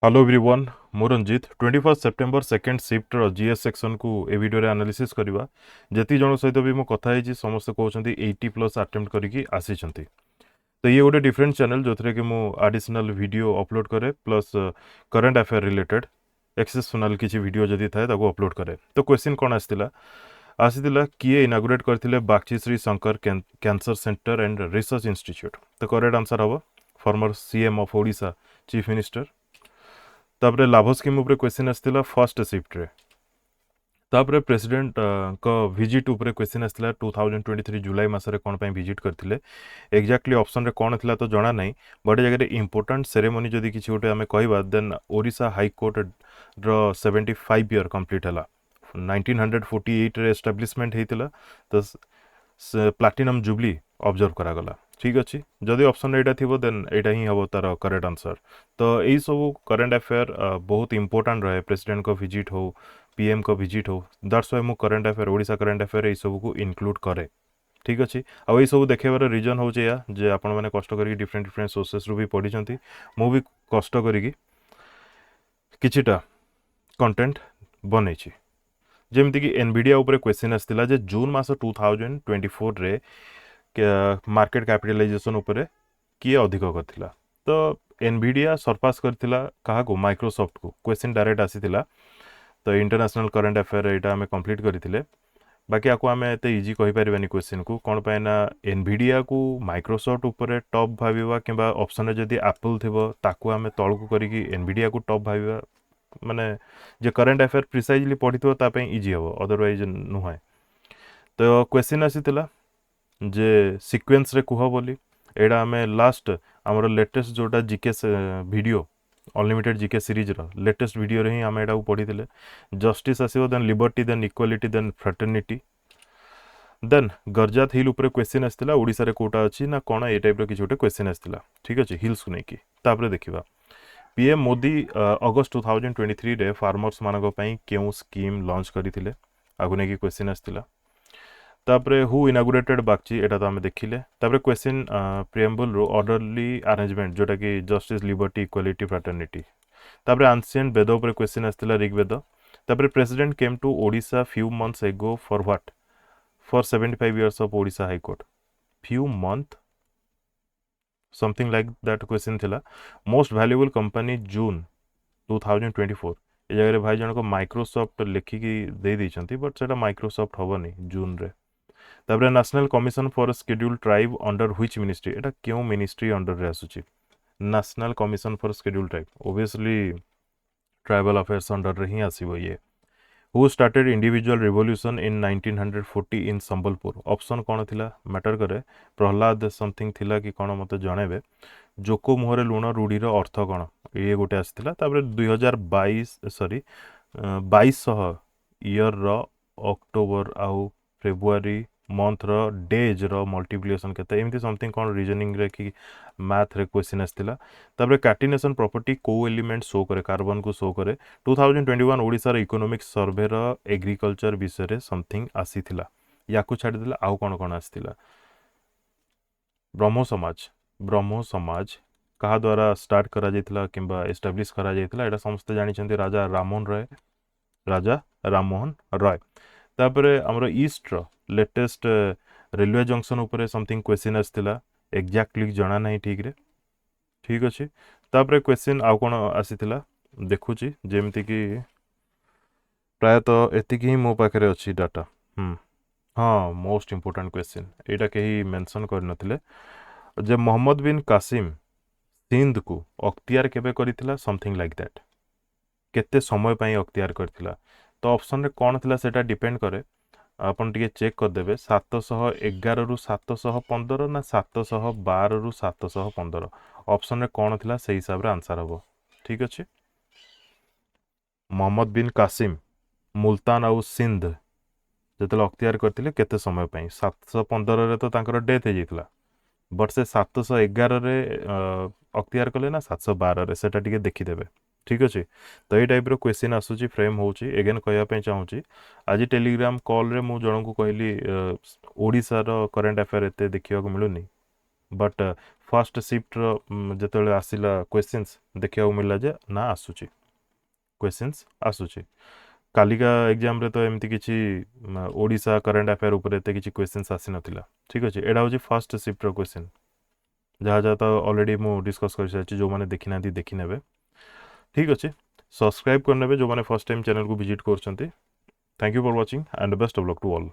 hello everyone मु Ranjit 21 September second shifter GS section को ए video analysis करवा जी जन सहित भी मो कथा समस्त कहते 80+ अटेम्प्ट करके आसी तो ये गोटे डिफरेंट चैनल जो थे कि मु एडिशनल वीडियो अपलोड करे plus current affair related exceptional किसी वीडियो जदि थाए अपलोड करे तो क्वेश्चन कौन आसीला किए इनागुरेट करथिले Bagchi Shri Shankar cancer centre and research institute तो करेक्ट आंसर हम farmer CM of Odisha chief minister तापरे लाभ स्कीम उपरे क्वेश्चन आसला फर्स्ट शिफ्ट रे तापरे प्रेसिडेंट को विजिट उपरे क्वेश्चन आसला 2023 जुलाई मासरे कोन पई विजिट करथिले एक्जाक्टली ऑप्शन रे कोन थिला तो जणा नाही बट जगह इंपोर्टेंट सेरेमनी जदि किछि गोटे आमे कहबा देन ओडिशा हाई कोर्ट रो 75 ईयर कंप्लीट हला 1948 रे एस्टैब्लिशमेंट हेतिला तो प्लाटिनम जुबली ऑब्जर्व करा गला ठीक अच्छे जदि ऑप्शन एटा थी देन एटा ही हम तार करेक्ट आंसर तो यही सब करेंट अफेयर बहुत इंपोर्टेंट रहे प्रेसिडेंट को विजिट हो पीएम को विजिट हो दैट्स व्हाई मु current affair Odisha current affair यही सब को इनक्लूड करे ठीक अच्छे आउ ये सब देखेबार रिजन हो जे आपण मैंने कष्ट करी डिफरेंट डिफरेंट सोर्सेस रु भी पढ़ी मु भी कष्ट करी किछिटा कंटेंट बनै जमती कि एनविडिया उपरे क्वेश्चन आसला जे जून मास 2024 रे मार्केट कैपिटलाइजेशन उपरे किए अधिक करथिला तो एनविडिया सरपास करथिला कहा को माइक्रोसॉफ्ट को क्वेश्चन डायरेक्ट आसीथिला तो इंटरनेशनल करंट अफेयर एटा हमें कंप्लीट करथिले बाकी आको हमें एते इजी कहि परिबानी क्वेश्चन को कोन पाइना एनविडिया को माइक्रोसॉफ्ट उपरे टॉप भाबिबा किबा ऑप्शन रे जदी एप्पल थिबो ताको हमें तळकु करिकि एनविडिया को टॉप भाबिबा माने जे करंट अफेयर प्रिसाइजली पढ़िथो ता पई इजी हबो अदरवाइज नुहाय तो क्वेश्चन आसीथिला जे सीक्वेंस रे कुह बोली एडा हमें लास्ट आमर लेटेस्ट जोटा GK video unlimited GK series रो लेटेस्ट वीडियो रे ही हम एडा पढ़ी थिले जस्टिस आसीबो then liberty then equality then fraternity then गरजात हिल ऊपर क्वेश्चन आसला ओडिसा रे कोटा अछि ना कोन ए टाइप रो किछ गोटे क्वेश्चन आसला ठीक अछि हिल्स को नै कि तापरे देखिबा पीएम मोदी अगस्त 2023 रे फार्मर्स मानक पई केउ स्कीम लॉन्च करिथिले आगु नै कि क्वेश्चन आसला तापरे हु इनागुरेटेड बागची एटा तो हमें देखिले तापरे क्वेश्चन प्रिएम्बल रो ऑर्डरली अरेंजमेंट जोटा कि जस्टिस लिबर्टी इक्वालिटी फ्रेटर्निटी तापरे एंशिएंट वेद ऊपर क्वेश्चन आसला ऋग्वेद तापरे president came to Odisha few months ago for what for 75 years of Odisha high court few month something like that question थिला मोस्ट वैल्यूएबल कंपनी जून 2024 ए जगह भाई जन को माइक्रोसॉफ्ट लिखिकी दे दैछंती बट सेटा माइक्रोसॉफ्ट होबनी जून रे तापरे national commission for scheduled tribe under which ministry एटा क्यों मिनिस्ट्री अंडर रे आसुची national commission for scheduled tribe obviously tribal affairs under रे ही आसीबो ये who started individual revolution in 1940 in Sambalpur option कौन थिला मैटर करे प्रहलाद समथिंग थिला कि कौन मते जणेबे जोको मुहरे लुण रूढ़ीर अर्थ कौन ये गोटे आसला 2022 सॉरी 2200 ईयर रो अक्टोबर आउ फेब्रुआरी मंथ रो डेज रो मल्टीप्लिकेशन केते एमती समथिंग कौन रीजनिंग रे कि मैथ रे क्वेश्चन आसला तापर कैटिनेशन प्रॉपर्टी को एलिमेंट शो करे कार्बन को शो करे 2021 ओडिसा रो इकोनॉमिक सर्वे रो एग्रीकल्चर विषय रे समथिंग आसीथिला याकू छाडी देला आउ कोन आसीथिला ब्रह्मो समाज कहा द्वारा स्टार्ट करा जायतिला किंबा एस्टैब्लिश करा जायतिला एटा समस्त जानि छथि राजा राममोहन रॉय तापरे हमरो ईस्ट रो लेटेस्ट रेलवे जंक्शन ऊपर समथिंग क्वेश्चन आसतिला एग्जैक्टली जणा नाही ठीक अछि तापरे क्वेश्चन आउ कोन आसीतिला देखुची जेमति कि प्रायतः एतिकी ही मो पाखरे अछि डाटा हाँ मोस्ट इंपोर्टेंट क्वेश्चन एटा केही मेंशन कर नथिले जे मोहम्मद बिन कासिम सिंध को अख्तियार केबे करिथिला समथिंग लाइक दैट केते समय पई अख्तियार करथिला तो ऑप्शन रे कोन थिला सेटा डिपेंड करे अपन टिके चेक कर देबे 711 रु 715 ना 712 रु 715 ऑप्शन रे कोन थिला से हिसाब रे आंसर हबो ठीक अछि मोहम्मद बिन कासिम मुल्तान आउ सिंध जतले अख्तियार करथिले केते समय पई 715 रे तो तांकर डेथ हे जितला बट से 711 रे अख्तियार कले ना 712 रे सेटा टिके देखि देबे ठीक अछि तो ए टाइप रो क्वेश्चन आसुची फ्रेम होउची अगेन कहया पे चाहूची आज टेलीग्राम कॉल रे मु जणो को कहली ओडिसा रो करंट अफेयर एते देखिया को मिलुनी बट फर्स्ट शिफ्टर जिते आसला क्वेश्चंस देखा मिलला जे ना आसूची क्वेश्चंस आसूची कालिका एग्जाम रे तो एमती किसी ओडिशा करंट अफेयर ऊपर एते किसी क्वेश्चंस आसी नथिला ठीक अछि एडा होची फर्स्ट शिफ्टर क्वेश्चन जहाँ जहाँ तो ऑलरेडी मु डिस्कस कर सारी जो मैंने देखी ना देखी नेबे ठीक अच्छे सब्सक्राइब करने जो मैंने फर्स्ट टाइम चैनल को विजिट कर thank you for watching and best of luck to all